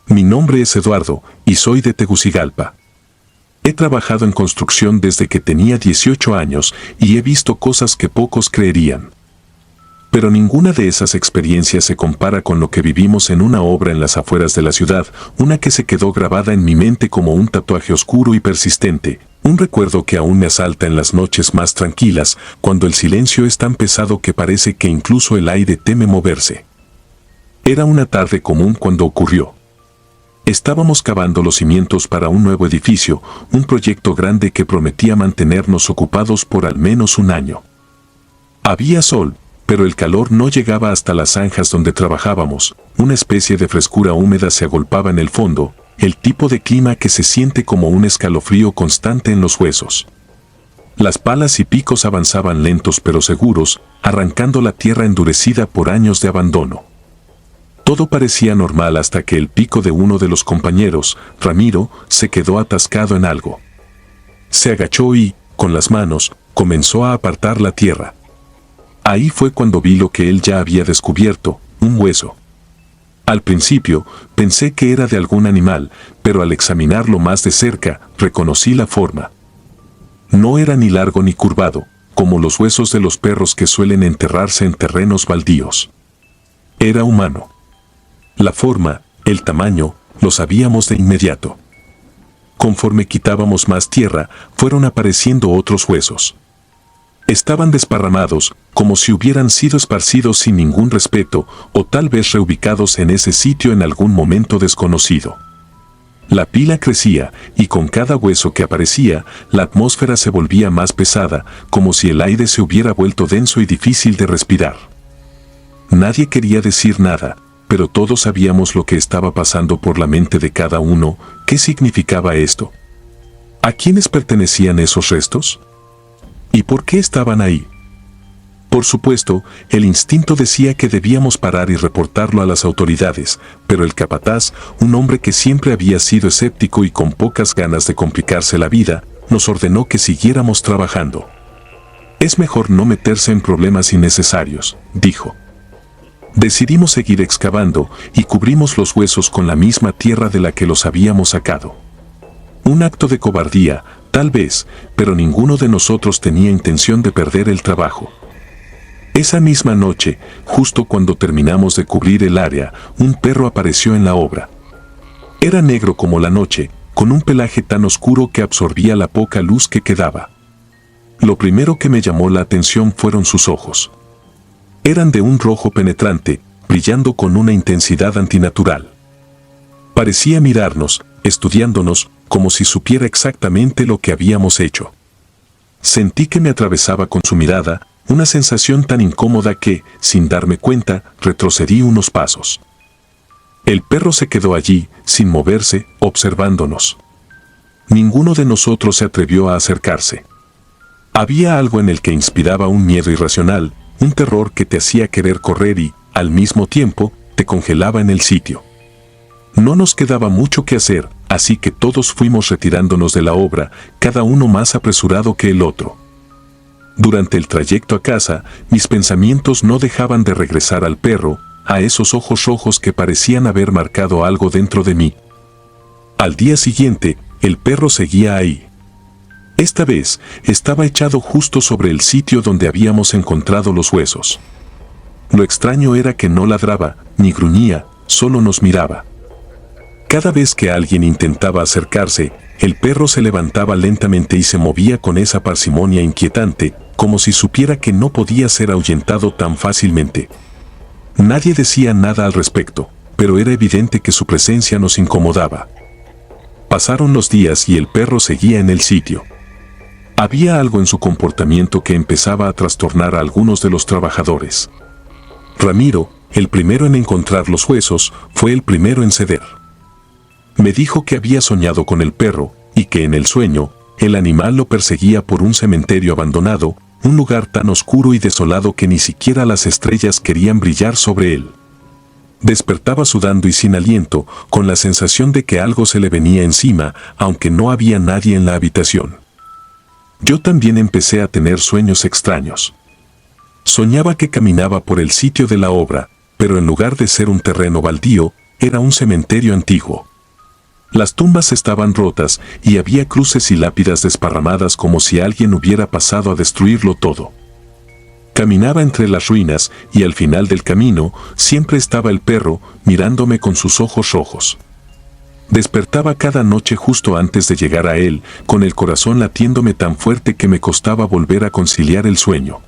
Mi nombre es Eduardo y soy de Tegucigalpa. He trabajado en construcción desde que tenía 18 años y he visto cosas que pocos creerían. Pero ninguna de esas experiencias se compara con lo que vivimos en una obra en las afueras de la ciudad, una que se quedó grabada en mi mente como un tatuaje oscuro y persistente, un recuerdo que aún me asalta en las noches más tranquilas, cuando el silencio es tan pesado que parece que incluso el aire teme moverse. Era una tarde común cuando ocurrió. Estábamos cavando los cimientos para un nuevo edificio, un proyecto grande que prometía mantenernos ocupados por al menos un año. Había sol, pero el calor no llegaba hasta las zanjas donde trabajábamos, una especie de frescura húmeda se agolpaba en el fondo, el tipo de clima que se siente como un escalofrío constante en los huesos. Las palas y picos avanzaban lentos pero seguros, arrancando la tierra endurecida por años de abandono. Todo parecía normal hasta que el pico de uno de los compañeros, Ramiro, se quedó atascado en algo. Se agachó y, con las manos, comenzó a apartar la tierra. Ahí fue cuando vi lo que él ya había descubierto, un hueso. Al principio, pensé que era de algún animal, pero al examinarlo más de cerca, reconocí la forma. No era ni largo ni curvado, como los huesos de los perros que suelen enterrarse en terrenos baldíos. Era humano. La forma, el tamaño, lo sabíamos de inmediato. Conforme quitábamos más tierra, fueron apareciendo otros huesos. Estaban desparramados, como si hubieran sido esparcidos sin ningún respeto, o tal vez reubicados en ese sitio en algún momento desconocido. La pila crecía, y con cada hueso que aparecía, la atmósfera se volvía más pesada, como si el aire se hubiera vuelto denso y difícil de respirar. Nadie quería decir nada, pero todos sabíamos lo que estaba pasando por la mente de cada uno. ¿Qué significaba esto? ¿A quiénes pertenecían esos restos? ¿Y por qué estaban ahí? Por supuesto, el instinto decía que debíamos parar y reportarlo a las autoridades, pero el capataz, un hombre que siempre había sido escéptico y con pocas ganas de complicarse la vida, nos ordenó que siguiéramos trabajando. Es mejor no meterse en problemas innecesarios, dijo. Decidimos seguir excavando y cubrimos los huesos con la misma tierra de la que los habíamos sacado. Un acto de cobardía, tal vez, pero ninguno de nosotros tenía intención de perder el trabajo. Esa misma noche, justo cuando terminamos de cubrir el área, un perro apareció en la obra. Era negro como la noche, con un pelaje tan oscuro que absorbía la poca luz que quedaba. Lo primero que me llamó la atención fueron sus ojos. Eran de un rojo penetrante, brillando con una intensidad antinatural. Parecía mirarnos, estudiándonos, como si supiera exactamente lo que habíamos hecho. Sentí que me atravesaba con su mirada, una sensación tan incómoda que, sin darme cuenta, retrocedí unos pasos. El perro se quedó allí, sin moverse, observándonos. Ninguno de nosotros se atrevió a acercarse. Había algo en el que inspiraba un miedo irracional, un terror que te hacía querer correr y, al mismo tiempo, te congelaba en el sitio. No nos quedaba mucho que hacer, así que todos fuimos retirándonos de la obra, cada uno más apresurado que el otro. Durante el trayecto a casa, mis pensamientos no dejaban de regresar al perro, a esos ojos rojos que parecían haber marcado algo dentro de mí. Al día siguiente, el perro seguía ahí. Esta vez, estaba echado justo sobre el sitio donde habíamos encontrado los huesos. Lo extraño era que no ladraba, ni gruñía, solo nos miraba. Cada vez que alguien intentaba acercarse, el perro se levantaba lentamente y se movía con esa parsimonia inquietante, como si supiera que no podía ser ahuyentado tan fácilmente. Nadie decía nada al respecto, pero era evidente que su presencia nos incomodaba. Pasaron los días y el perro seguía en el sitio. Había algo en su comportamiento que empezaba a trastornar a algunos de los trabajadores. Ramiro, el primero en encontrar los huesos, fue el primero en ceder. Me dijo que había soñado con el perro, y que en el sueño, el animal lo perseguía por un cementerio abandonado, un lugar tan oscuro y desolado que ni siquiera las estrellas querían brillar sobre él. Despertaba sudando y sin aliento, con la sensación de que algo se le venía encima, aunque no había nadie en la habitación. Yo también empecé a tener sueños extraños. Soñaba que caminaba por el sitio de la obra, pero en lugar de ser un terreno baldío, era un cementerio antiguo. Las tumbas estaban rotas y había cruces y lápidas desparramadas como si alguien hubiera pasado a destruirlo todo. Caminaba entre las ruinas y al final del camino siempre estaba el perro mirándome con sus ojos rojos. Despertaba cada noche justo antes de llegar a él, con el corazón latiéndome tan fuerte que me costaba volver a conciliar el sueño.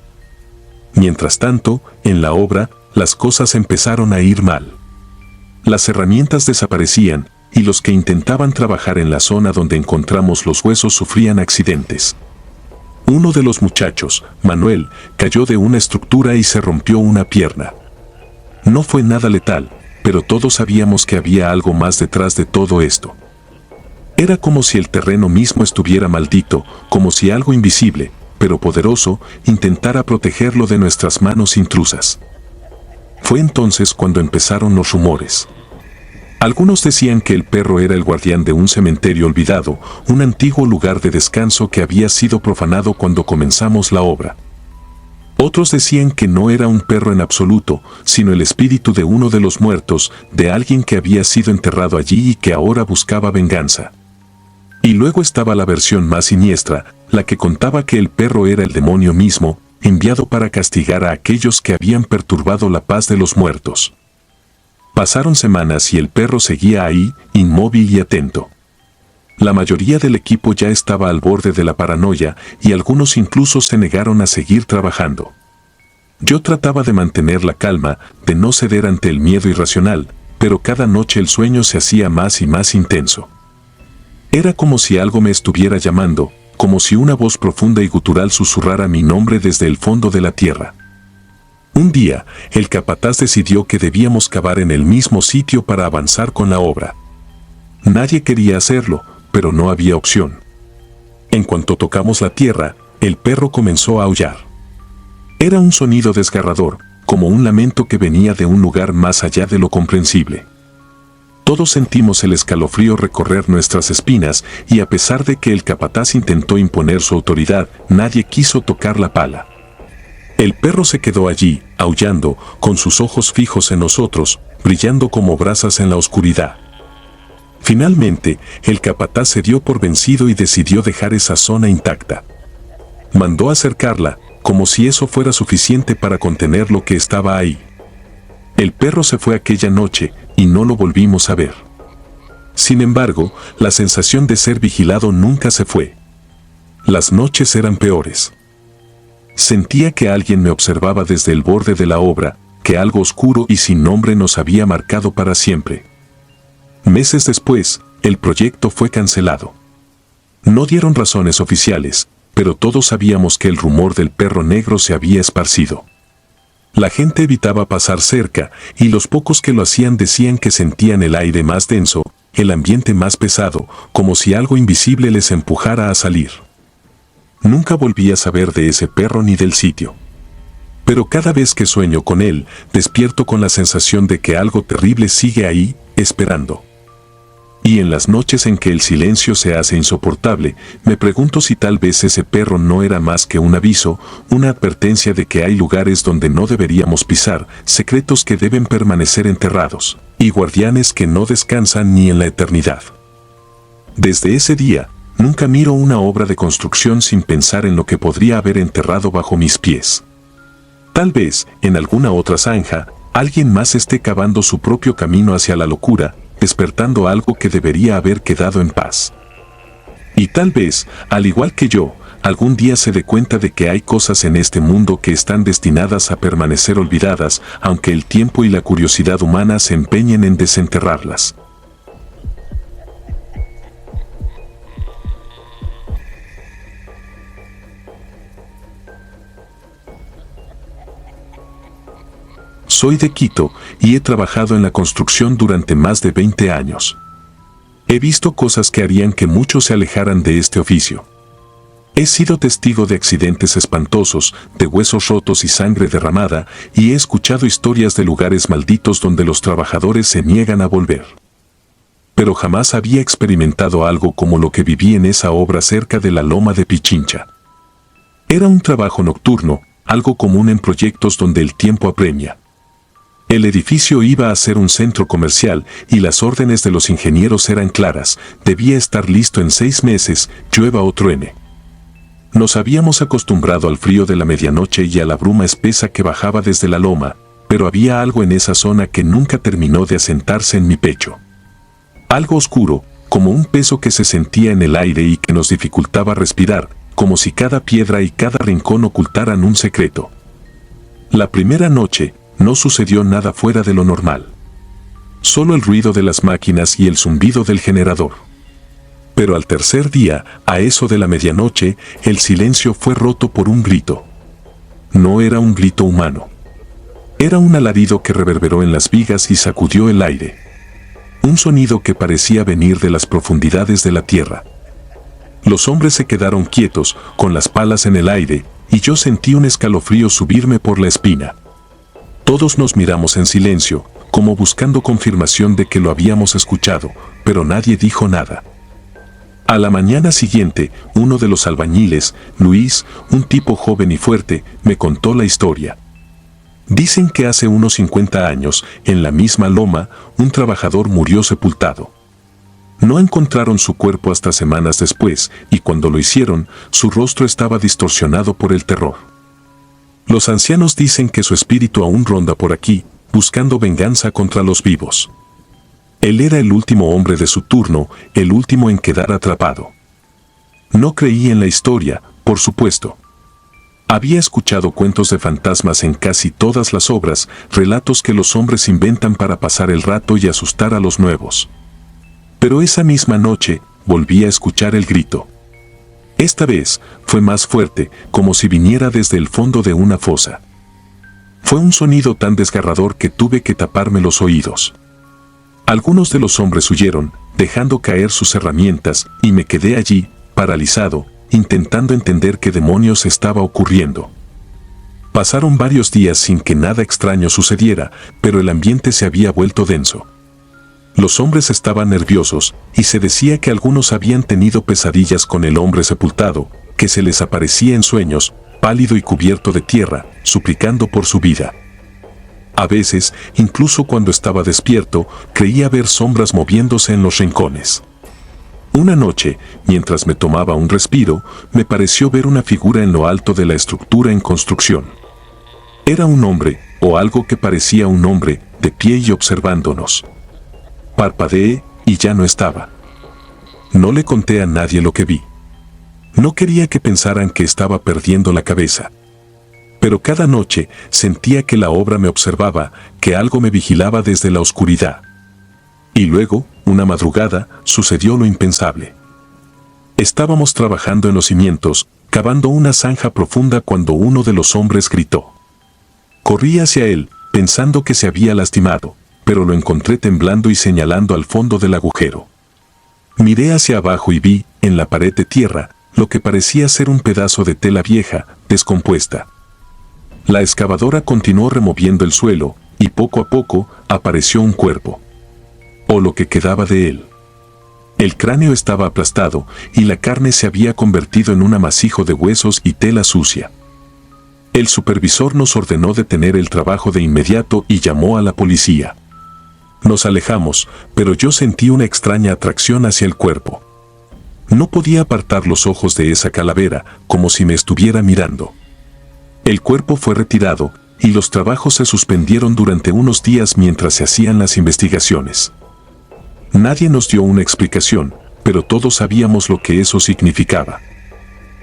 Mientras tanto, en la obra, las cosas empezaron a ir mal. Las herramientas desaparecían y los que intentaban trabajar en la zona donde encontramos los huesos sufrían accidentes. Uno de los muchachos, Manuel, cayó de una estructura y se rompió una pierna. No fue nada letal, pero todos sabíamos que había algo más detrás de todo esto. Era como si el terreno mismo estuviera maldito, como si algo invisible, pero poderoso, intentara protegerlo de nuestras manos intrusas. Fue entonces cuando empezaron los rumores. Algunos decían que el perro era el guardián de un cementerio olvidado, un antiguo lugar de descanso que había sido profanado cuando comenzamos la obra. Otros decían que no era un perro en absoluto, sino el espíritu de uno de los muertos, de alguien que había sido enterrado allí y que ahora buscaba venganza. Y luego estaba la versión más siniestra, la que contaba que el perro era el demonio mismo, enviado para castigar a aquellos que habían perturbado la paz de los muertos. Pasaron semanas y el perro seguía ahí, inmóvil y atento. La mayoría del equipo ya estaba al borde de la paranoia y algunos incluso se negaron a seguir trabajando. Yo trataba de mantener la calma, de no ceder ante el miedo irracional, pero cada noche el sueño se hacía más y más intenso. Era como si algo me estuviera llamando, como si una voz profunda y gutural susurrara mi nombre desde el fondo de la tierra. Un día, el capataz decidió que debíamos cavar en el mismo sitio para avanzar con la obra. Nadie quería hacerlo, pero no había opción. En cuanto tocamos la tierra, el perro comenzó a aullar. Era un sonido desgarrador, como un lamento que venía de un lugar más allá de lo comprensible. Todos sentimos el escalofrío recorrer nuestras espinas y a pesar de que el capataz intentó imponer su autoridad, nadie quiso tocar la pala. El perro se quedó allí, aullando, con sus ojos fijos en nosotros, brillando como brasas en la oscuridad. Finalmente, el capataz se dio por vencido y decidió dejar esa zona intacta. Mandó acercarla, como si eso fuera suficiente para contener lo que estaba ahí. El perro se fue aquella noche y no lo volvimos a ver. Sin embargo, la sensación de ser vigilado nunca se fue. Las noches eran peores. Sentía que alguien me observaba desde el borde de la obra, que algo oscuro y sin nombre nos había marcado para siempre. Meses después, el proyecto fue cancelado. No dieron razones oficiales, pero todos sabíamos que el rumor del perro negro se había esparcido. La gente evitaba pasar cerca, y los pocos que lo hacían decían que sentían el aire más denso, el ambiente más pesado, como si algo invisible les empujara a salir. Nunca volví a saber de ese perro ni del sitio. Pero cada vez que sueño con él, despierto con la sensación de que algo terrible sigue ahí, esperando. Y en las noches en que el silencio se hace insoportable, me pregunto si tal vez ese perro no era más que un aviso, una advertencia de que hay lugares donde no deberíamos pisar, secretos que deben permanecer enterrados, y guardianes que no descansan ni en la eternidad. Desde ese día, nunca miro una obra de construcción sin pensar en lo que podría haber enterrado bajo mis pies. Tal vez, en alguna otra zanja, alguien más esté cavando su propio camino hacia la locura, despertando algo que debería haber quedado en paz. Y tal vez, al igual que yo, algún día se dé cuenta de que hay cosas en este mundo que están destinadas a permanecer olvidadas, aunque el tiempo y la curiosidad humana se empeñen en desenterrarlas. Soy de Quito y he trabajado en la construcción durante más de 20 años. He visto cosas que harían que muchos se alejaran de este oficio. He sido testigo de accidentes espantosos, de huesos rotos y sangre derramada, y he escuchado historias de lugares malditos donde los trabajadores se niegan a volver. Pero jamás había experimentado algo como lo que viví en esa obra cerca de la Loma de Pichincha. Era un trabajo nocturno, algo común en proyectos donde el tiempo apremia. El edificio iba a ser un centro comercial y las órdenes de los ingenieros eran claras, debía estar listo en 6 meses, llueva o truene. Nos habíamos acostumbrado al frío de la medianoche y a la bruma espesa que bajaba desde la loma, pero había algo en esa zona que nunca terminó de asentarse en mi pecho. Algo oscuro, como un peso que se sentía en el aire y que nos dificultaba respirar, como si cada piedra y cada rincón ocultaran un secreto. La primera noche, no sucedió nada fuera de lo normal. Solo el ruido de las máquinas y el zumbido del generador. Pero al tercer día, a eso de la medianoche, el silencio fue roto por un grito. No era un grito humano. Era un alarido que reverberó en las vigas y sacudió el aire. Un sonido que parecía venir de las profundidades de la tierra. Los hombres se quedaron quietos, con las palas en el aire, y yo sentí un escalofrío subirme por la espina. Todos nos miramos en silencio, como buscando confirmación de que lo habíamos escuchado, pero nadie dijo nada. A la mañana siguiente, uno de los albañiles, Luis, un tipo joven y fuerte, me contó la historia. Dicen que hace unos 50 años, en la misma loma, un trabajador murió sepultado. No encontraron su cuerpo hasta semanas después, y cuando lo hicieron, su rostro estaba distorsionado por el terror. Los ancianos dicen que su espíritu aún ronda por aquí, buscando venganza contra los vivos. Él era el último hombre de su turno, el último en quedar atrapado. No creí en la historia, por supuesto. Había escuchado cuentos de fantasmas en casi todas las obras, relatos que los hombres inventan para pasar el rato y asustar a los nuevos. Pero esa misma noche, volví a escuchar el grito. Esta vez, fue más fuerte, como si viniera desde el fondo de una fosa. Fue un sonido tan desgarrador que tuve que taparme los oídos. Algunos de los hombres huyeron, dejando caer sus herramientas, y me quedé allí, paralizado, intentando entender qué demonios estaba ocurriendo. Pasaron varios días sin que nada extraño sucediera, pero el ambiente se había vuelto denso. Los hombres estaban nerviosos, y se decía que algunos habían tenido pesadillas con el hombre sepultado, que se les aparecía en sueños, pálido y cubierto de tierra, suplicando por su vida. A veces, incluso cuando estaba despierto, creía ver sombras moviéndose en los rincones. Una noche, mientras me tomaba un respiro, me pareció ver una figura en lo alto de la estructura en construcción. Era un hombre, o algo que parecía un hombre, de pie y observándonos. Parpadeé, y ya no estaba. No le conté a nadie lo que vi. No quería que pensaran que estaba perdiendo la cabeza. Pero cada noche sentía que la obra me observaba, que algo me vigilaba desde la oscuridad. Y luego, una madrugada, sucedió lo impensable. Estábamos trabajando en los cimientos, cavando una zanja profunda cuando uno de los hombres gritó. Corrí hacia él, pensando que se había lastimado, pero lo encontré temblando y señalando al fondo del agujero. Miré hacia abajo y vi, en la pared de tierra, lo que parecía ser un pedazo de tela vieja, descompuesta. La excavadora continuó removiendo el suelo, y poco a poco, apareció un cuerpo. O lo que quedaba de él. El cráneo estaba aplastado, y la carne se había convertido en un amasijo de huesos y tela sucia. El supervisor nos ordenó detener el trabajo de inmediato y llamó a la policía. Nos alejamos, pero yo sentí una extraña atracción hacia el cuerpo. No podía apartar los ojos de esa calavera, como si me estuviera mirando. El cuerpo fue retirado, y los trabajos se suspendieron durante unos días mientras se hacían las investigaciones. Nadie nos dio una explicación, pero todos sabíamos lo que eso significaba.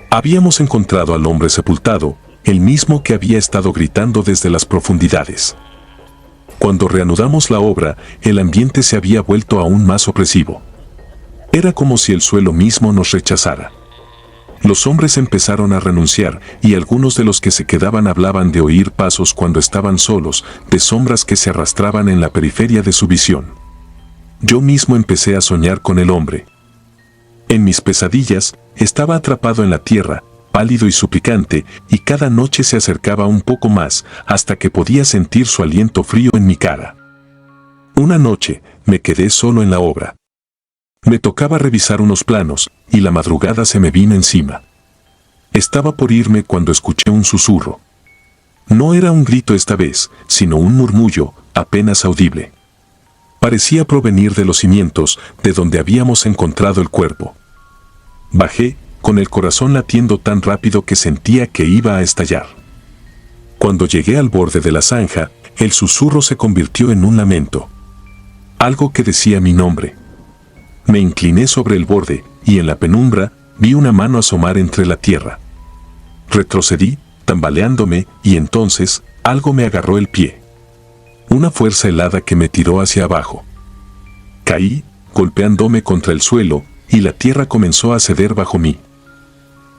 Habíamos encontrado al hombre sepultado, el mismo que había estado gritando desde las profundidades. Cuando reanudamos la obra, el ambiente se había vuelto aún más opresivo. Era como si el suelo mismo nos rechazara. Los hombres empezaron a renunciar, y algunos de los que se quedaban hablaban de oír pasos cuando estaban solos, de sombras que se arrastraban en la periferia de su visión. Yo mismo empecé a soñar con el hombre. En mis pesadillas, estaba atrapado en la tierra, pálido y suplicante, y cada noche se acercaba un poco más, hasta que podía sentir su aliento frío en mi cara. Una noche, me quedé solo en la obra. Me tocaba revisar unos planos, y la madrugada se me vino encima. Estaba por irme cuando escuché un susurro. No era un grito esta vez, sino un murmullo, apenas audible. Parecía provenir de los cimientos, de donde habíamos encontrado el cuerpo. Bajé, con el corazón latiendo tan rápido que sentía que iba a estallar. Cuando llegué al borde de la zanja, el susurro se convirtió en un lamento. Algo que decía mi nombre. Me incliné sobre el borde, y en la penumbra, vi una mano asomar entre la tierra. Retrocedí, tambaleándome, y entonces, algo me agarró el pie. Una fuerza helada que me tiró hacia abajo. Caí, golpeándome contra el suelo, y la tierra comenzó a ceder bajo mí.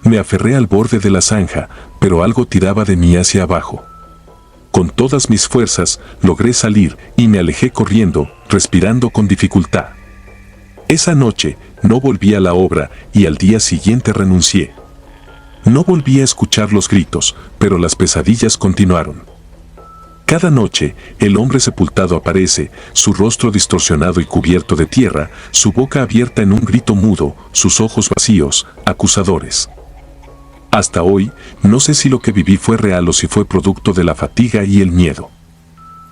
Me aferré al borde de la zanja, pero algo tiraba de mí hacia abajo. Con todas mis fuerzas, logré salir, y me alejé corriendo, respirando con dificultad. Esa noche, no volví a la obra, y al día siguiente renuncié. No volví a escuchar los gritos, pero las pesadillas continuaron. Cada noche, el hombre sepultado aparece, su rostro distorsionado y cubierto de tierra, su boca abierta en un grito mudo, sus ojos vacíos, acusadores. Hasta hoy, no sé si lo que viví fue real o si fue producto de la fatiga y el miedo.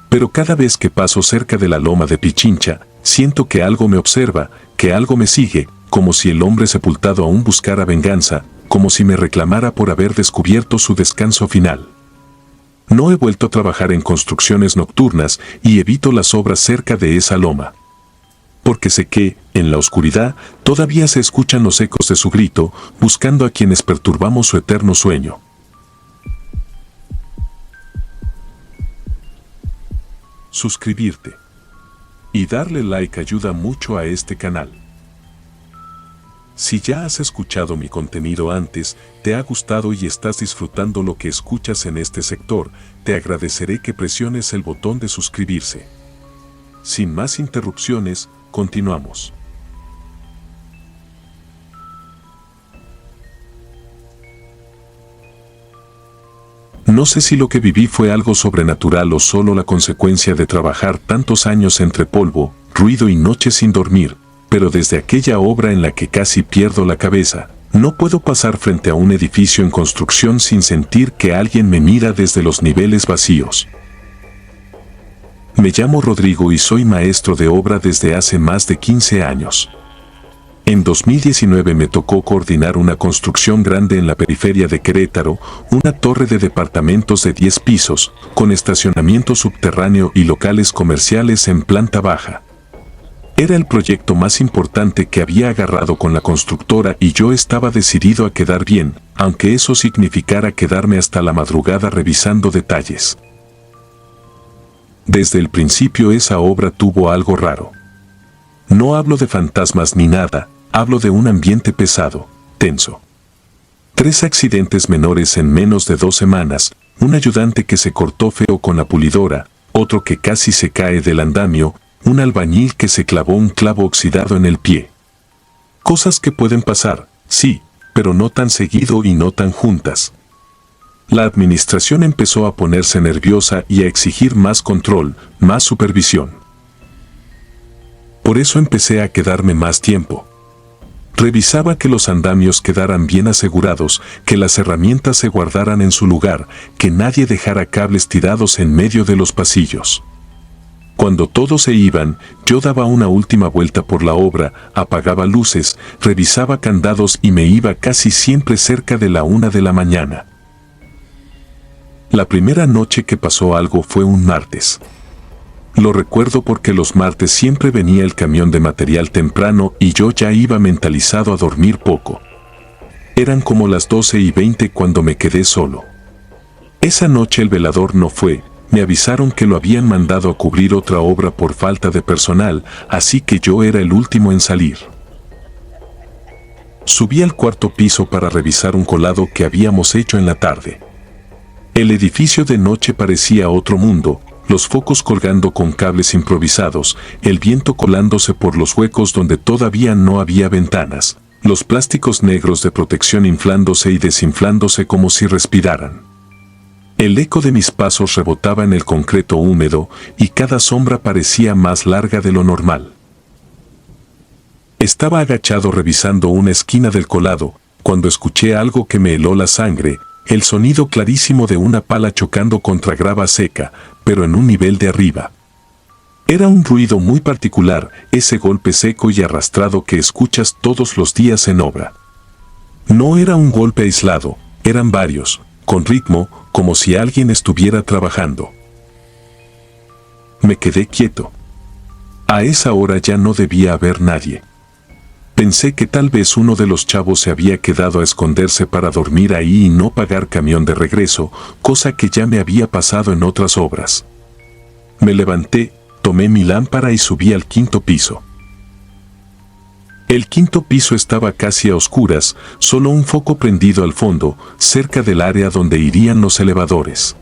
Pero cada vez que paso cerca de la loma de Pichincha, siento que algo me observa, que algo me sigue, como si el hombre sepultado aún buscara venganza, como si me reclamara por haber descubierto su descanso final. No he vuelto a trabajar en construcciones nocturnas y evito las obras cerca de esa loma. Porque sé que, en la oscuridad, todavía se escuchan los ecos de su grito, buscando a quienes perturbamos su eterno sueño. Suscribirte y darle like ayuda mucho a este canal. Si ya has escuchado mi contenido antes, te ha gustado y estás disfrutando lo que escuchas en este sector, te agradeceré que presiones el botón de suscribirse. Sin más interrupciones, continuamos. No sé si lo que viví fue algo sobrenatural o solo la consecuencia de trabajar tantos años entre polvo, ruido y noches sin dormir, pero desde aquella obra en la que casi pierdo la cabeza, no puedo pasar frente a un edificio en construcción sin sentir que alguien me mira desde los niveles vacíos. Me llamo Rodrigo y soy maestro de obra desde hace más de 15 años. En 2019 me tocó coordinar una construcción grande en la periferia de Querétaro, una torre de departamentos de 10 pisos, con estacionamiento subterráneo y locales comerciales en planta baja. Era el proyecto más importante que había agarrado con la constructora y yo estaba decidido a quedar bien, aunque eso significara quedarme hasta la madrugada revisando detalles. Desde el principio esa obra tuvo algo raro. No hablo de fantasmas ni nada, hablo de un ambiente pesado, tenso. 3 accidentes menores en menos de 2 semanas, un ayudante que se cortó feo con la pulidora, otro que casi se cae del andamio, un albañil que se clavó un clavo oxidado en el pie. Cosas que pueden pasar, sí, pero no tan seguido y no tan juntas. La administración empezó a ponerse nerviosa y a exigir más control, más supervisión. Por eso empecé a quedarme más tiempo. Revisaba que los andamios quedaran bien asegurados, que las herramientas se guardaran en su lugar, que nadie dejara cables tirados en medio de los pasillos. Cuando todos se iban, yo daba una última vuelta por la obra, apagaba luces, revisaba candados y me iba casi siempre cerca de la 1 de la mañana. La primera noche que pasó algo fue un martes. Lo recuerdo porque los martes siempre venía el camión de material temprano y yo ya iba mentalizado a dormir poco. Eran como las 12:20 cuando me quedé solo. Esa noche el velador no fue, me avisaron que lo habían mandado a cubrir otra obra por falta de personal, así que yo era el último en salir. Subí al 4º piso para revisar un colado que habíamos hecho en la tarde. El edificio de noche parecía otro mundo, los focos colgando con cables improvisados, el viento colándose por los huecos donde todavía no había ventanas, los plásticos negros de protección inflándose y desinflándose como si respiraran. El eco de mis pasos rebotaba en el concreto húmedo y cada sombra parecía más larga de lo normal. Estaba agachado revisando una esquina del colado, cuando escuché algo que me heló la sangre, el sonido clarísimo de una pala chocando contra grava seca, pero en un nivel de arriba. Era un ruido muy particular, ese golpe seco y arrastrado que escuchas todos los días en obra. No era un golpe aislado, eran varios, con ritmo, como si alguien estuviera trabajando. Me quedé quieto. A esa hora ya no debía haber nadie. Pensé que tal vez uno de los chavos se había quedado a esconderse para dormir ahí y no pagar camión de regreso, cosa que ya me había pasado en otras obras. Me levanté, tomé mi lámpara y subí al 5º piso. El 5º piso estaba casi a oscuras, solo un foco prendido al fondo, cerca del área donde irían los elevadores.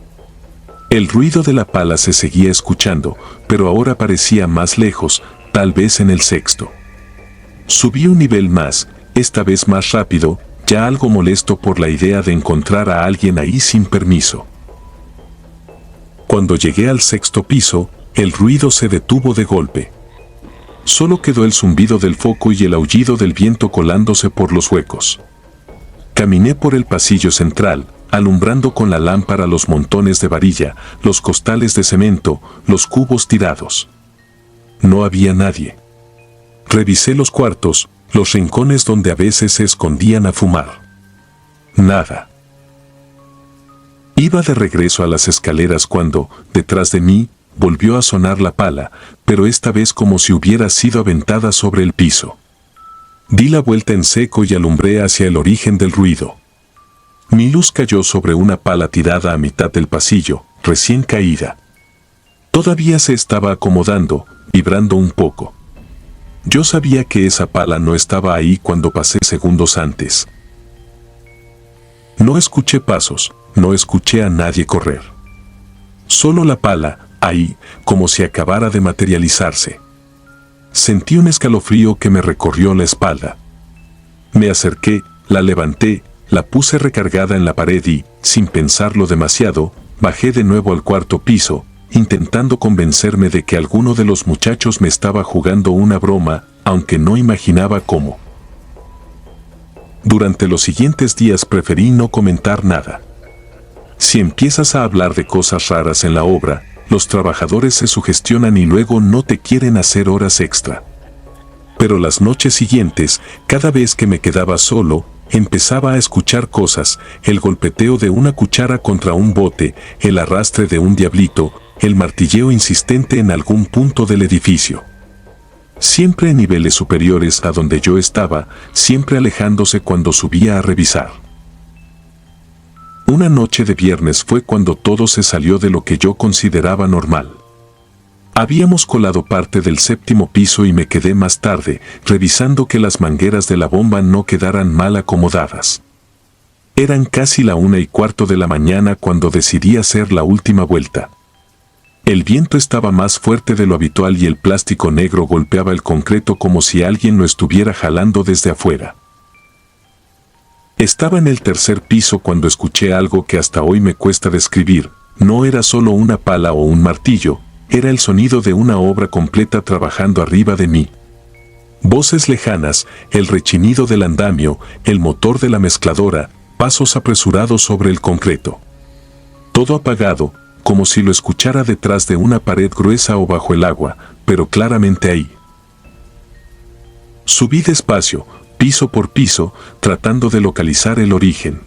El ruido de la pala se seguía escuchando, pero ahora parecía más lejos, tal vez en el 6º. Subí un nivel más, esta vez más rápido, ya algo molesto por la idea de encontrar a alguien ahí sin permiso. Cuando llegué al 6º piso, el ruido se detuvo de golpe. Solo quedó el zumbido del foco y el aullido del viento colándose por los huecos. Caminé por el pasillo central, alumbrando con la lámpara los montones de varilla, los costales de cemento, los cubos tirados. No había nadie. Revisé los cuartos, los rincones donde a veces se escondían a fumar. Nada. Iba de regreso a las escaleras cuando, detrás de mí, volvió a sonar la pala, pero esta vez como si hubiera sido aventada sobre el piso. Di la vuelta en seco y alumbré hacia el origen del ruido. Mi luz cayó sobre una pala tirada a mitad del pasillo, recién caída. Todavía se estaba acomodando, vibrando un poco. Yo sabía que esa pala no estaba ahí cuando pasé segundos antes. No escuché pasos, no escuché a nadie correr. Solo la pala, ahí, como si acabara de materializarse. Sentí un escalofrío que me recorrió la espalda. Me acerqué, la levanté, la puse recargada en la pared y, sin pensarlo demasiado, bajé de nuevo al 4º piso, intentando convencerme de que alguno de los muchachos me estaba jugando una broma, aunque no imaginaba cómo. Durante los siguientes días preferí no comentar nada. Si empiezas a hablar de cosas raras en la obra, los trabajadores se sugestionan y luego no te quieren hacer horas extra. Pero las noches siguientes, cada vez que me quedaba solo, empezaba a escuchar cosas, el golpeteo de una cuchara contra un bote, el arrastre de un diablito, el martilleo insistente en algún punto del edificio. Siempre en niveles superiores a donde yo estaba, siempre alejándose cuando subía a revisar. Una noche de viernes fue cuando todo se salió de lo que yo consideraba normal. Habíamos colado parte del 7º piso y me quedé más tarde, revisando que las mangueras de la bomba no quedaran mal acomodadas. Eran casi la 1:15 de la mañana cuando decidí hacer la última vuelta. El viento estaba más fuerte de lo habitual y el plástico negro golpeaba el concreto como si alguien lo estuviera jalando desde afuera. Estaba en el 3er piso cuando escuché algo que hasta hoy me cuesta describir. No era solo una pala o un martillo, era el sonido de una obra completa trabajando arriba de mí. Voces lejanas, el rechinido del andamio, el motor de la mezcladora, pasos apresurados sobre el concreto. Todo apagado, como si lo escuchara detrás de una pared gruesa o bajo el agua, pero claramente ahí. Subí despacio, piso por piso, tratando de localizar el origen.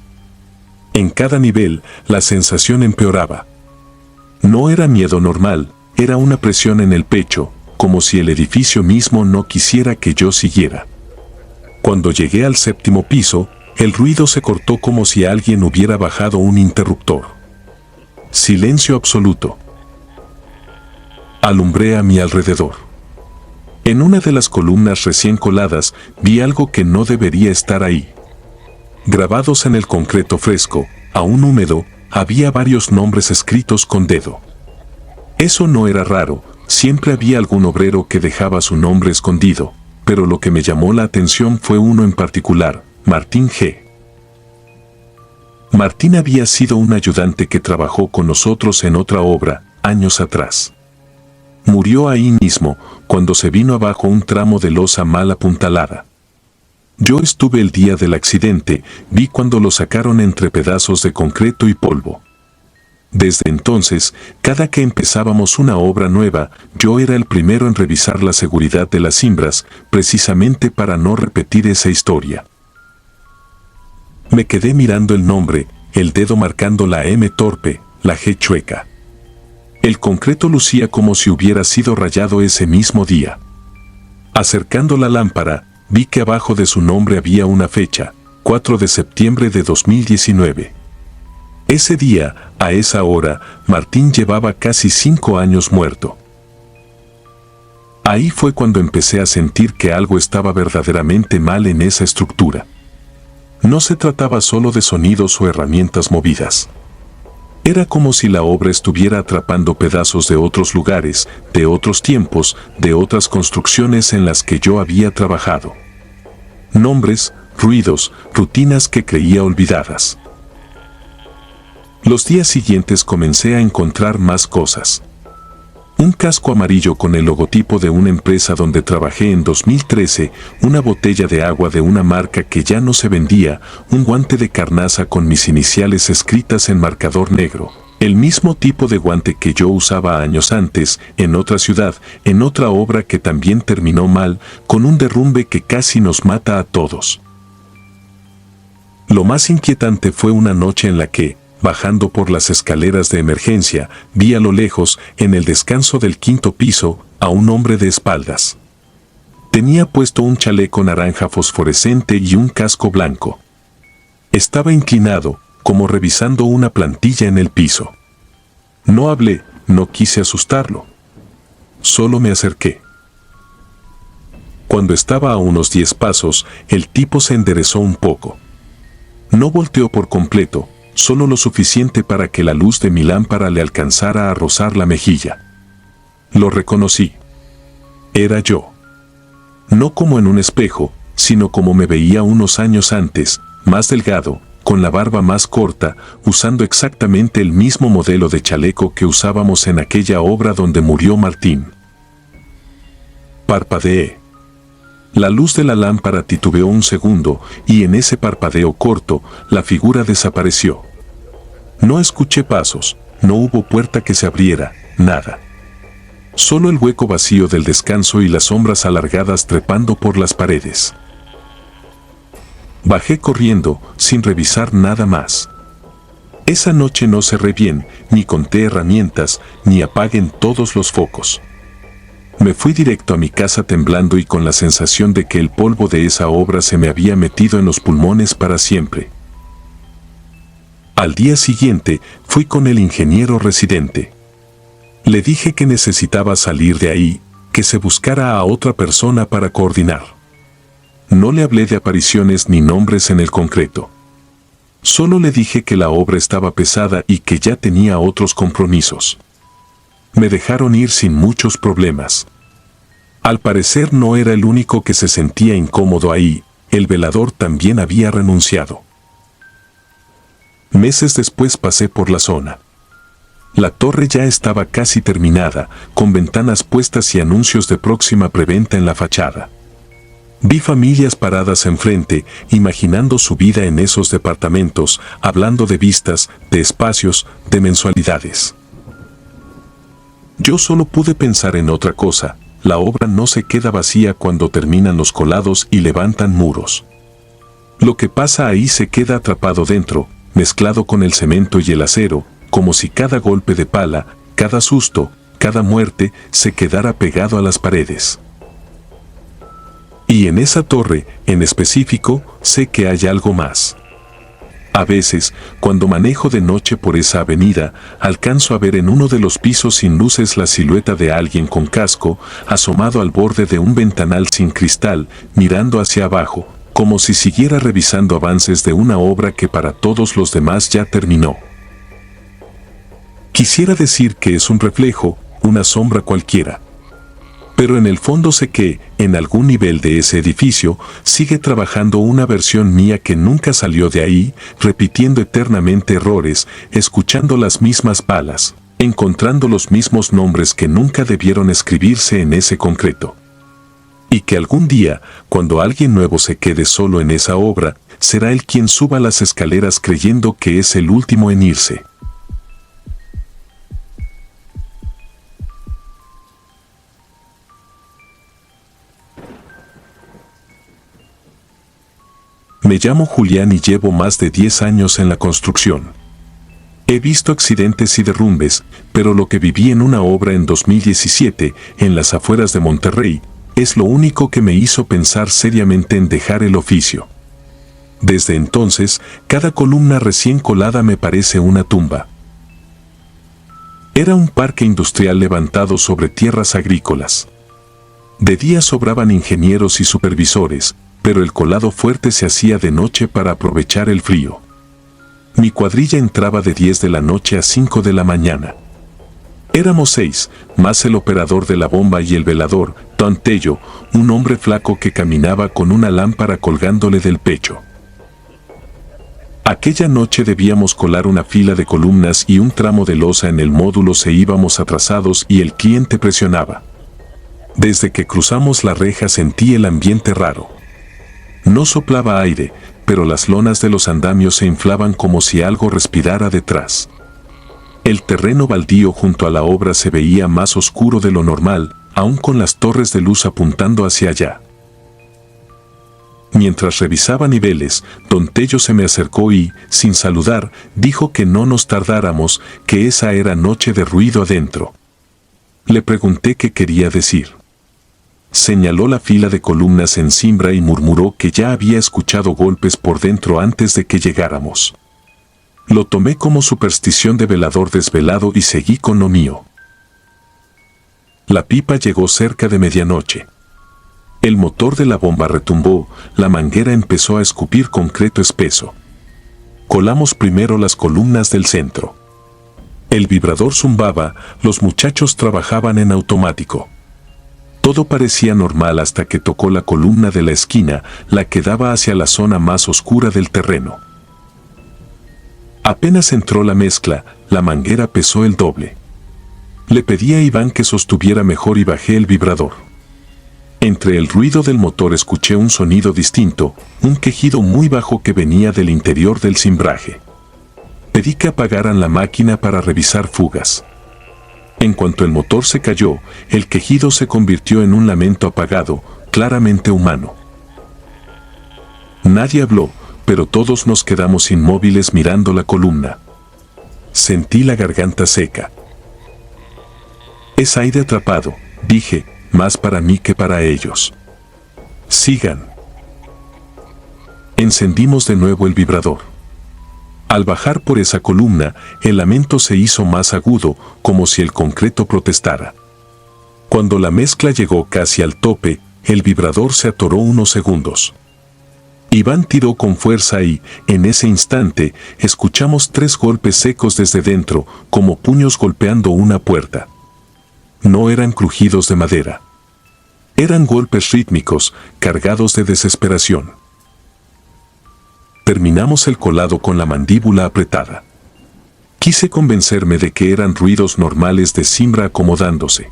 En cada nivel, la sensación empeoraba. No era miedo normal, era una presión en el pecho, como si el edificio mismo no quisiera que yo siguiera. Cuando llegué al 7º piso, el ruido se cortó como si alguien hubiera bajado un interruptor. Silencio absoluto. Alumbré a mi alrededor. En una de las columnas recién coladas vi algo que no debería estar ahí. Grabados en el concreto fresco, aún húmedo, había varios nombres escritos con dedo. Eso no era raro, siempre había algún obrero que dejaba su nombre escondido, pero lo que me llamó la atención fue uno en particular, Martín G. Martín había sido un ayudante que trabajó con nosotros en otra obra, años atrás. Murió ahí mismo, cuando se vino abajo un tramo de losa mal apuntalada. Yo estuve el día del accidente, vi cuando lo sacaron entre pedazos de concreto y polvo. Desde entonces, cada que empezábamos una obra nueva, yo era el primero en revisar la seguridad de las cimbras, precisamente para no repetir esa historia. Me quedé mirando el nombre, el dedo marcando la M torpe, la G chueca. El concreto lucía como si hubiera sido rayado ese mismo día. Acercando la lámpara, vi que abajo de su nombre había una fecha, 4 de septiembre de 2019. Ese día, a esa hora, Martín llevaba casi 5 años muerto. Ahí fue cuando empecé a sentir que algo estaba verdaderamente mal en esa estructura. No se trataba solo de sonidos o herramientas movidas. Era como si la obra estuviera atrapando pedazos de otros lugares, de otros tiempos, de otras construcciones en las que yo había trabajado. Nombres, ruidos, rutinas que creía olvidadas. Los días siguientes comencé a encontrar más cosas. Un casco amarillo con el logotipo de una empresa donde trabajé en 2013, una botella de agua de una marca que ya no se vendía, un guante de carnaza con mis iniciales escritas en marcador negro, el mismo tipo de guante que yo usaba años antes, en otra ciudad, en otra obra que también terminó mal, con un derrumbe que casi nos mata a todos. Lo más inquietante fue una noche en la que, bajando por las escaleras de emergencia, vi a lo lejos, en el descanso del 5º piso, a un hombre de espaldas. Tenía puesto un chaleco naranja fosforescente y un casco blanco. Estaba inclinado, como revisando una plantilla en el piso. No hablé, no quise asustarlo. Solo me acerqué. Cuando estaba a unos 10 pasos, el tipo se enderezó un poco. No volteó por completo, solo lo suficiente para que la luz de mi lámpara le alcanzara a rozar la mejilla. Lo reconocí. Era yo. No como en un espejo, sino como me veía unos años antes, más delgado, con la barba más corta, usando exactamente el mismo modelo de chaleco que usábamos en aquella obra donde murió Martín. Parpadeé. La luz de la lámpara titubeó un segundo, y en ese parpadeo corto, la figura desapareció. No escuché pasos, no hubo puerta que se abriera, nada. Solo el hueco vacío del descanso y las sombras alargadas trepando por las paredes. Bajé corriendo, sin revisar nada más. Esa noche no cerré bien, ni conté herramientas, ni apaguen todos los focos. Me fui directo a mi casa temblando y con la sensación de que el polvo de esa obra se me había metido en los pulmones para siempre. Al día siguiente, fui con el ingeniero residente. Le dije que necesitaba salir de ahí, que se buscara a otra persona para coordinar. No le hablé de apariciones ni nombres en el concreto. Solo le dije que la obra estaba pesada y que ya tenía otros compromisos. Me dejaron ir sin muchos problemas. Al parecer no era el único que se sentía incómodo ahí, el velador también había renunciado. Meses después pasé por la zona. La torre ya estaba casi terminada, con ventanas puestas y anuncios de próxima preventa en la fachada. Vi familias paradas enfrente, imaginando su vida en esos departamentos, hablando de vistas, de espacios, de mensualidades. Yo solo pude pensar en otra cosa, la obra no se queda vacía cuando terminan los colados y levantan muros. Lo que pasa ahí se queda atrapado dentro, mezclado con el cemento y el acero, como si cada golpe de pala, cada susto, cada muerte, se quedara pegado a las paredes. Y en esa torre, en específico, sé que hay algo más. A veces, cuando manejo de noche por esa avenida, alcanzo a ver en uno de los pisos sin luces la silueta de alguien con casco, asomado al borde de un ventanal sin cristal, mirando hacia abajo, como si siguiera revisando avances de una obra que para todos los demás ya terminó. Quisiera decir que es un reflejo, una sombra cualquiera. Pero en el fondo sé que, en algún nivel de ese edificio, sigue trabajando una versión mía que nunca salió de ahí, repitiendo eternamente errores, escuchando las mismas balas, encontrando los mismos nombres que nunca debieron escribirse en ese concreto. Y que algún día, cuando alguien nuevo se quede solo en esa obra, será él quien suba las escaleras creyendo que es el último en irse. Me llamo Julián y llevo más de 10 años en la construcción. He visto accidentes y derrumbes, pero lo que viví en una obra en 2017, en las afueras de Monterrey, es lo único que me hizo pensar seriamente en dejar el oficio. Desde entonces, cada columna recién colada me parece una tumba. Era un parque industrial levantado sobre tierras agrícolas. De día sobraban ingenieros y supervisores, pero el colado fuerte se hacía de noche para aprovechar el frío. Mi cuadrilla entraba de 10 de la noche a 5 de la mañana. Éramos 6, más el operador de la bomba y el velador, Don Tello, un hombre flaco que caminaba con una lámpara colgándole del pecho. Aquella noche debíamos colar una fila de columnas y un tramo de losa en el módulo se íbamos atrasados y el cliente presionaba. Desde que cruzamos la reja sentí el ambiente raro. No soplaba aire, pero las lonas de los andamios se inflaban como si algo respirara detrás. El terreno baldío junto a la obra se veía más oscuro de lo normal, aún con las torres de luz apuntando hacia allá. Mientras revisaba niveles, Don Tello se me acercó y, sin saludar, dijo que no nos tardáramos, que esa era noche de ruido adentro. Le pregunté qué quería decir. Señaló la fila de columnas en cimbra y murmuró que ya había escuchado golpes por dentro antes de que llegáramos. Lo tomé como superstición de velador desvelado y seguí con lo mío. La pipa llegó cerca de medianoche. El motor de la bomba retumbó, la manguera empezó a escupir concreto espeso. Colamos primero las columnas del centro. El vibrador zumbaba, los muchachos trabajaban en automático. Todo parecía normal hasta que tocó la columna de la esquina, la que daba hacia la zona más oscura del terreno. Apenas entró la mezcla, la manguera pesó el doble. Le pedí a Iván que sostuviera mejor y bajé el vibrador. Entre el ruido del motor escuché un sonido distinto, un quejido muy bajo que venía del interior del cimbraje. Pedí que apagaran la máquina para revisar fugas. En cuanto el motor se cayó, el quejido se convirtió en un lamento apagado, claramente humano. Nadie habló, pero todos nos quedamos inmóviles mirando la columna. Sentí la garganta seca. Es aire atrapado, dije, más para mí que para ellos. Sigan. Encendimos de nuevo el vibrador. Al bajar por esa columna, el lamento se hizo más agudo, como si el concreto protestara. Cuando la mezcla llegó casi al tope, el vibrador se atoró unos segundos. Iván tiró con fuerza y, en ese instante, escuchamos 3 golpes secos desde dentro, como puños golpeando una puerta. No eran crujidos de madera. Eran golpes rítmicos, cargados de desesperación. Terminamos el colado con la mandíbula apretada. Quise convencerme de que eran ruidos normales de cimbra acomodándose.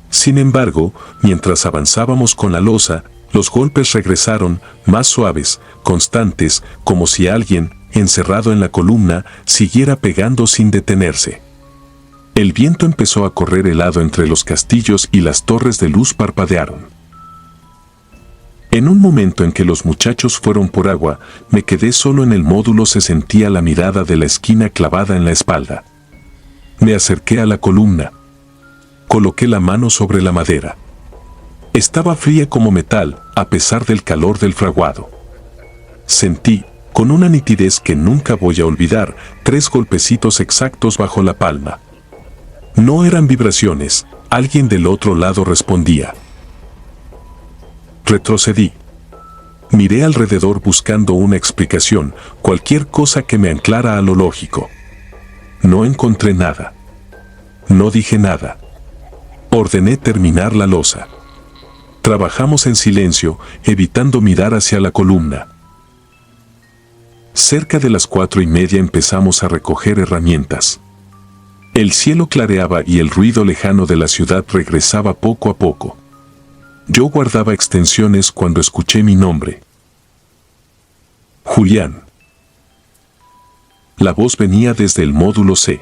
Sin embargo, mientras avanzábamos con la losa, los golpes regresaron, más suaves, constantes, como si alguien, encerrado en la columna, siguiera pegando sin detenerse. El viento empezó a correr helado entre los castillos y las torres de luz parpadearon. En un momento en que los muchachos fueron por agua, me quedé solo en el módulo. Se sentía la mirada de la esquina clavada en la espalda. Me acerqué a la columna. Coloqué la mano sobre la madera. Estaba fría como metal, a pesar del calor del fraguado. Sentí, con una nitidez que nunca voy a olvidar, 3 golpecitos exactos bajo la palma. No eran vibraciones, alguien del otro lado respondía. Retrocedí. Miré alrededor buscando una explicación, cualquier cosa que me anclara a lo lógico. No encontré nada. No dije nada. Ordené terminar la losa. Trabajamos en silencio, evitando mirar hacia la columna. Cerca de las 4:30 empezamos a recoger herramientas. El cielo clareaba y el ruido lejano de la ciudad regresaba poco a poco. Yo guardaba extensiones cuando escuché mi nombre. Julián. La voz venía desde el módulo C.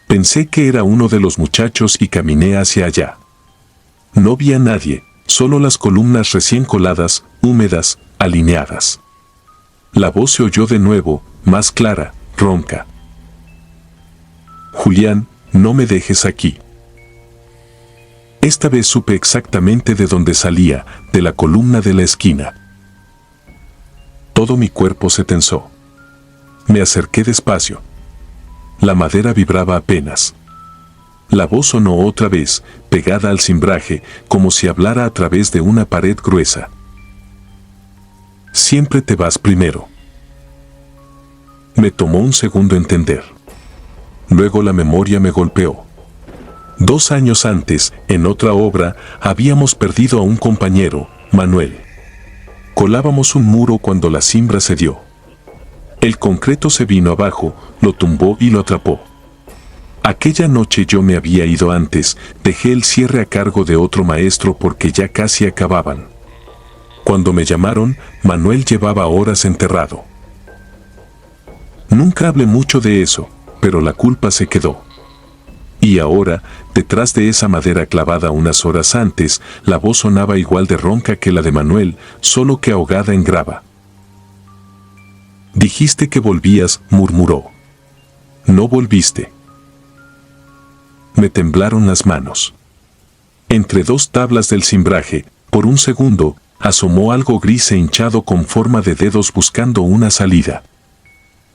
Pensé que era uno de los muchachos y caminé hacia allá. No vi a nadie, solo las columnas recién coladas, húmedas, alineadas. La voz se oyó de nuevo, más clara, ronca. Julián, no me dejes aquí. Esta vez supe exactamente de dónde salía, de la columna de la esquina. Todo mi cuerpo se tensó. Me acerqué despacio. La madera vibraba apenas. La voz sonó otra vez, pegada al cimbraje, como si hablara a través de una pared gruesa. Siempre te vas primero. Me tomó un segundo entender. Luego la memoria me golpeó. 2 años antes, en otra obra, habíamos perdido a un compañero, Manuel. Colábamos un muro cuando la cimbra cedió. El concreto se vino abajo, lo tumbó y lo atrapó. Aquella noche yo me había ido antes, dejé el cierre a cargo de otro maestro porque ya casi acababan. Cuando me llamaron, Manuel llevaba horas enterrado. Nunca hablé mucho de eso, pero la culpa se quedó. Y ahora, detrás de esa madera clavada unas horas antes, la voz sonaba igual de ronca que la de Manuel, solo que ahogada en grava. Dijiste que volvías, murmuró. No volviste. Me temblaron las manos. Entre 2 tablas del cimbraje, por un segundo, asomó algo gris e hinchado con forma de dedos buscando una salida.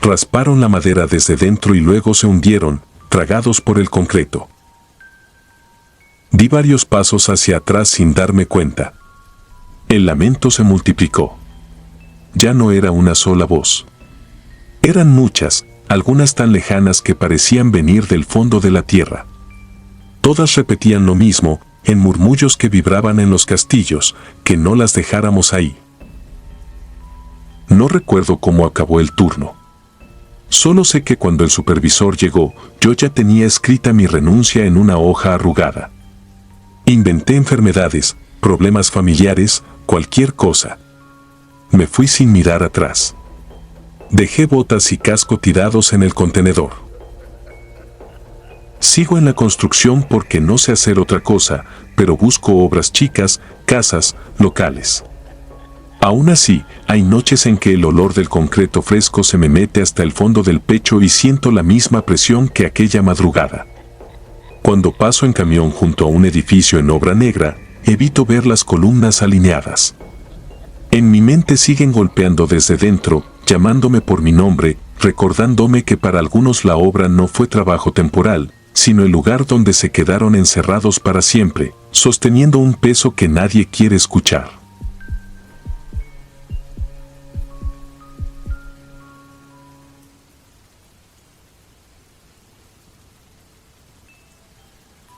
Rasparon la madera desde dentro y luego se hundieron, tragados por el concreto. Di varios pasos hacia atrás sin darme cuenta. El lamento se multiplicó. Ya no era una sola voz. Eran muchas, algunas tan lejanas que parecían venir del fondo de la tierra. Todas repetían lo mismo, en murmullos que vibraban en los castillos, que no las dejáramos ahí. No recuerdo cómo acabó el turno. Solo sé que cuando el supervisor llegó, yo ya tenía escrita mi renuncia en una hoja arrugada. Inventé enfermedades, problemas familiares, cualquier cosa. Me fui sin mirar atrás. Dejé botas y casco tirados en el contenedor. Sigo en la construcción porque no sé hacer otra cosa, pero busco obras chicas, casas, locales. Aún así, hay noches en que el olor del concreto fresco se me mete hasta el fondo del pecho y siento la misma presión que aquella madrugada. Cuando paso en camión junto a un edificio en obra negra, evito ver las columnas alineadas. En mi mente siguen golpeando desde dentro, llamándome por mi nombre, recordándome que para algunos la obra no fue trabajo temporal, sino el lugar donde se quedaron encerrados para siempre, sosteniendo un peso que nadie quiere escuchar.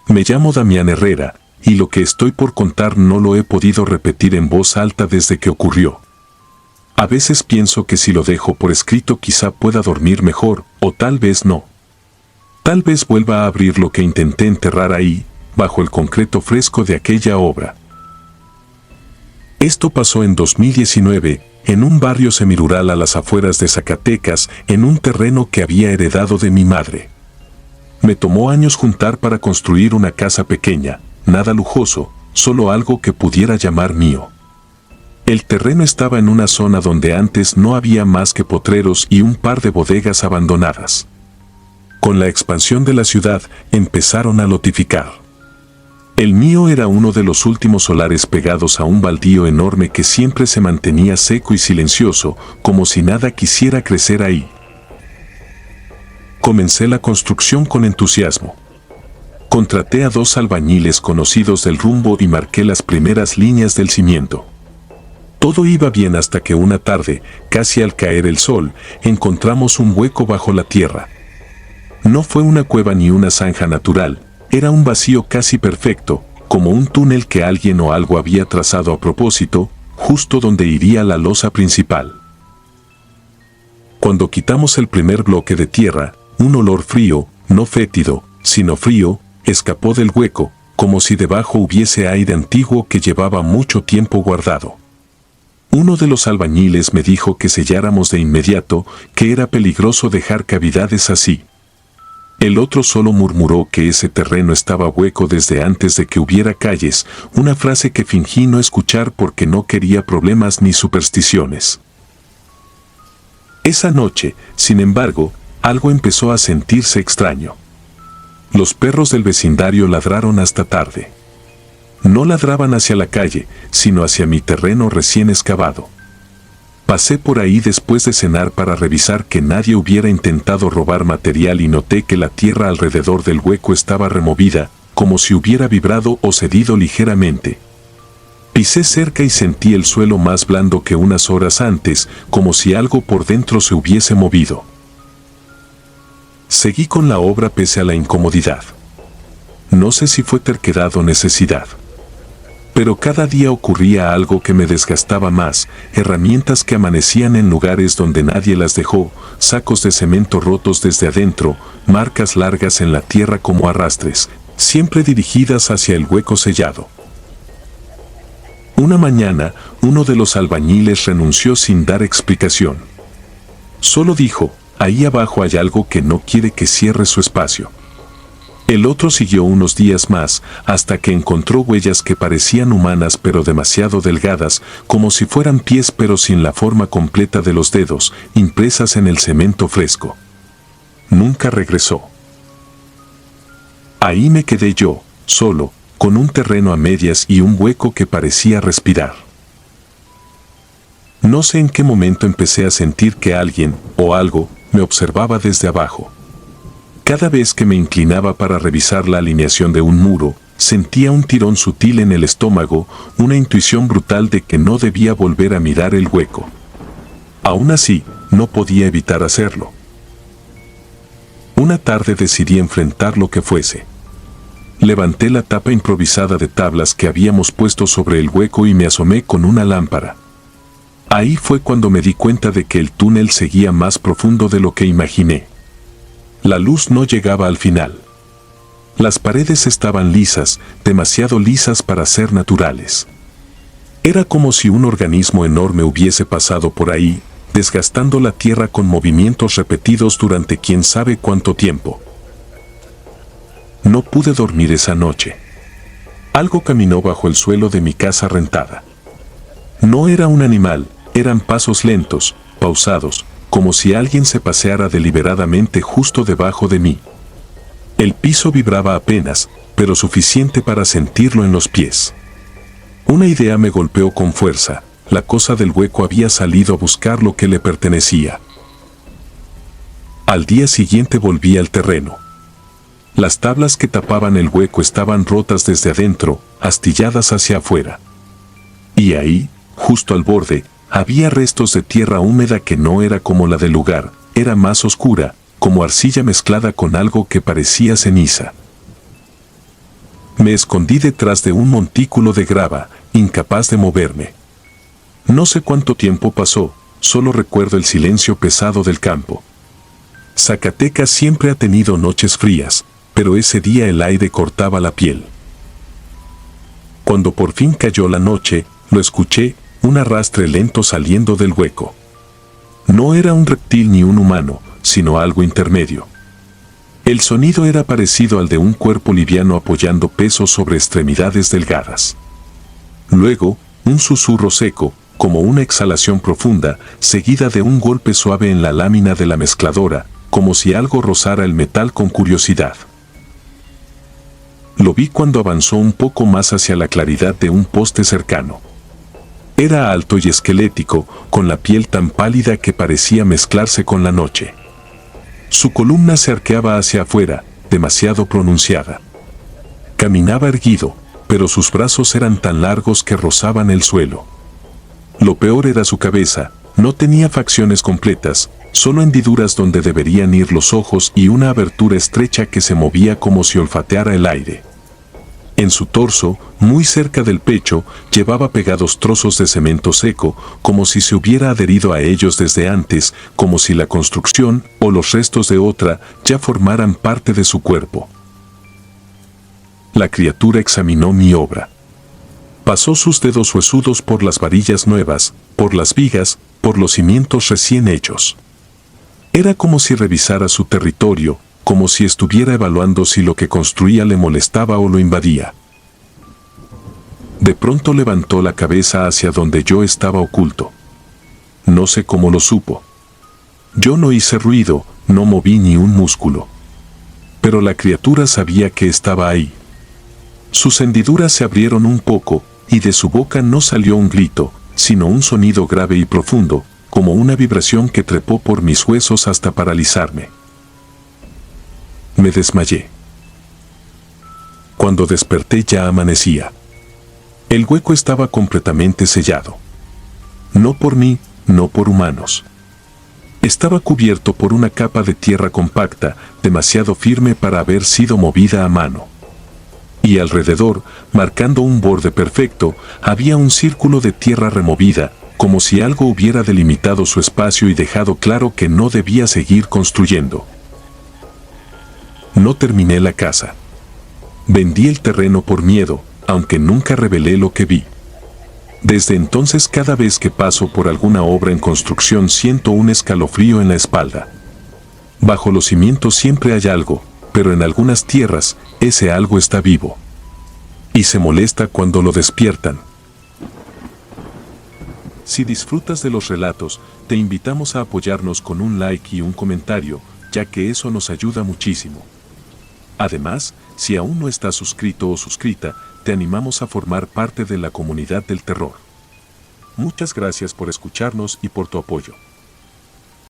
Me llamo Damián Herrera, y lo que estoy por contar no lo he podido repetir en voz alta desde que ocurrió. A veces pienso que si lo dejo por escrito quizá pueda dormir mejor, o tal vez no. Tal vez vuelva a abrir lo que intenté enterrar ahí, bajo el concreto fresco de aquella obra. Esto pasó en 2019, en un barrio semirural a las afueras de Zacatecas, en un terreno que había heredado de mi madre. Me tomó años juntar para construir una casa pequeña, nada lujoso, solo algo que pudiera llamar mío. El terreno estaba en una zona donde antes no había más que potreros y un par de bodegas abandonadas. Con la expansión de la ciudad, empezaron a lotificar. El mío era uno de los últimos solares pegados a un baldío enorme que siempre se mantenía seco y silencioso, como si nada quisiera crecer ahí. Comencé la construcción con entusiasmo. Contraté a 2 albañiles conocidos del rumbo y marqué las primeras líneas del cimiento. Todo iba bien hasta que una tarde, casi al caer el sol, encontramos un hueco bajo la tierra. No fue una cueva ni una zanja natural, era un vacío casi perfecto, como un túnel que alguien o algo había trazado a propósito, justo donde iría la losa principal. Cuando quitamos el primer bloque de tierra, un olor frío, no fétido, sino frío, escapó del hueco, como si debajo hubiese aire antiguo que llevaba mucho tiempo guardado. Uno de los albañiles me dijo que selláramos de inmediato, que era peligroso dejar cavidades así. El otro solo murmuró que ese terreno estaba hueco desde antes de que hubiera calles, una frase que fingí no escuchar porque no quería problemas ni supersticiones. Esa noche, sin embargo, algo empezó a sentirse extraño. Los perros del vecindario ladraron hasta tarde. No ladraban hacia la calle, sino hacia mi terreno recién excavado. Pasé por ahí después de cenar para revisar que nadie hubiera intentado robar material y noté que la tierra alrededor del hueco estaba removida, como si hubiera vibrado o cedido ligeramente. Pisé cerca y sentí el suelo más blando que unas horas antes, como si algo por dentro se hubiese movido. Seguí con la obra pese a la incomodidad. No sé si fue terquedad o necesidad. Pero cada día ocurría algo que me desgastaba más, herramientas que amanecían en lugares donde nadie las dejó, sacos de cemento rotos desde adentro, marcas largas en la tierra como arrastres, siempre dirigidas hacia el hueco sellado. Una mañana, uno de los albañiles renunció sin dar explicación. Solo dijo, ahí abajo hay algo que no quiere que cierre su espacio. El otro siguió unos días más, hasta que encontró huellas que parecían humanas pero demasiado delgadas, como si fueran pies pero sin la forma completa de los dedos, impresas en el cemento fresco. Nunca regresó. Ahí me quedé yo, solo, con un terreno a medias y un hueco que parecía respirar. No sé en qué momento empecé a sentir que alguien, o algo, me observaba desde abajo. Cada vez que me inclinaba para revisar la alineación de un muro, sentía un tirón sutil en el estómago, una intuición brutal de que no debía volver a mirar el hueco. Aún así, no podía evitar hacerlo. Una tarde decidí enfrentar lo que fuese. Levanté la tapa improvisada de tablas que habíamos puesto sobre el hueco y me asomé con una lámpara. Ahí fue cuando me di cuenta de que el túnel seguía más profundo de lo que imaginé. La luz no llegaba al final. Las paredes estaban lisas, demasiado lisas para ser naturales. Era como si un organismo enorme hubiese pasado por ahí, desgastando la tierra con movimientos repetidos durante quién sabe cuánto tiempo. No pude dormir esa noche. Algo caminó bajo el suelo de mi casa rentada. No era un animal, eran pasos lentos, pausados, como si alguien se paseara deliberadamente justo debajo de mí. El piso vibraba apenas, pero suficiente para sentirlo en los pies. Una idea me golpeó con fuerza, la cosa del hueco había salido a buscar lo que le pertenecía. Al día siguiente volví al terreno. Las tablas que tapaban el hueco estaban rotas desde adentro, astilladas hacia afuera. Y ahí, justo al borde, había restos de tierra húmeda que no era como la del lugar, era más oscura, como arcilla mezclada con algo que parecía ceniza. Me escondí detrás de un montículo de grava, incapaz de moverme. No sé cuánto tiempo pasó, solo recuerdo el silencio pesado del campo. Zacatecas siempre ha tenido noches frías, pero ese día el aire cortaba la piel. Cuando por fin cayó la noche, lo escuché, un arrastre lento saliendo del hueco. No era un reptil ni un humano, sino algo intermedio. El sonido era parecido al de un cuerpo liviano apoyando peso sobre extremidades delgadas. Luego, un susurro seco, como una exhalación profunda, seguida de un golpe suave en la lámina de la mezcladora, como si algo rozara el metal con curiosidad. Lo vi cuando avanzó un poco más hacia la claridad de un poste cercano. Era alto y esquelético, con la piel tan pálida que parecía mezclarse con la noche. Su columna se arqueaba hacia afuera, demasiado pronunciada. Caminaba erguido, pero sus brazos eran tan largos que rozaban el suelo. Lo peor era su cabeza, no tenía facciones completas, solo hendiduras donde deberían ir los ojos y una abertura estrecha que se movía como si olfateara el aire. En su torso, muy cerca del pecho, llevaba pegados trozos de cemento seco, como si se hubiera adherido a ellos desde antes, como si la construcción, o los restos de otra, ya formaran parte de su cuerpo. La criatura examinó mi obra. Pasó sus dedos huesudos por las varillas nuevas, por las vigas, por los cimientos recién hechos. Era como si revisara su territorio, como si estuviera evaluando si lo que construía le molestaba o lo invadía. De pronto levantó la cabeza hacia donde yo estaba oculto. No sé cómo lo supo. Yo no hice ruido, no moví ni un músculo. Pero la criatura sabía que estaba ahí. Sus hendiduras se abrieron un poco, y de su boca no salió un grito, sino un sonido grave y profundo, como una vibración que trepó por mis huesos hasta paralizarme. Me desmayé. Cuando desperté ya amanecía. El hueco estaba completamente sellado. No por mí, no por humanos. Estaba cubierto por una capa de tierra compacta, demasiado firme para haber sido movida a mano. Y alrededor, marcando un borde perfecto, había un círculo de tierra removida, como si algo hubiera delimitado su espacio y dejado claro que no debía seguir construyendo. No terminé la casa. Vendí el terreno por miedo, aunque nunca revelé lo que vi. Desde entonces cada vez que paso por alguna obra en construcción siento un escalofrío en la espalda. Bajo los cimientos siempre hay algo, pero en algunas tierras, ese algo está vivo. Y se molesta cuando lo despiertan. Si disfrutas de los relatos, te invitamos a apoyarnos con un like y un comentario, ya que eso nos ayuda muchísimo. Además, si aún no estás suscrito o suscrita, te animamos a formar parte de la comunidad del terror. Muchas gracias por escucharnos y por tu apoyo.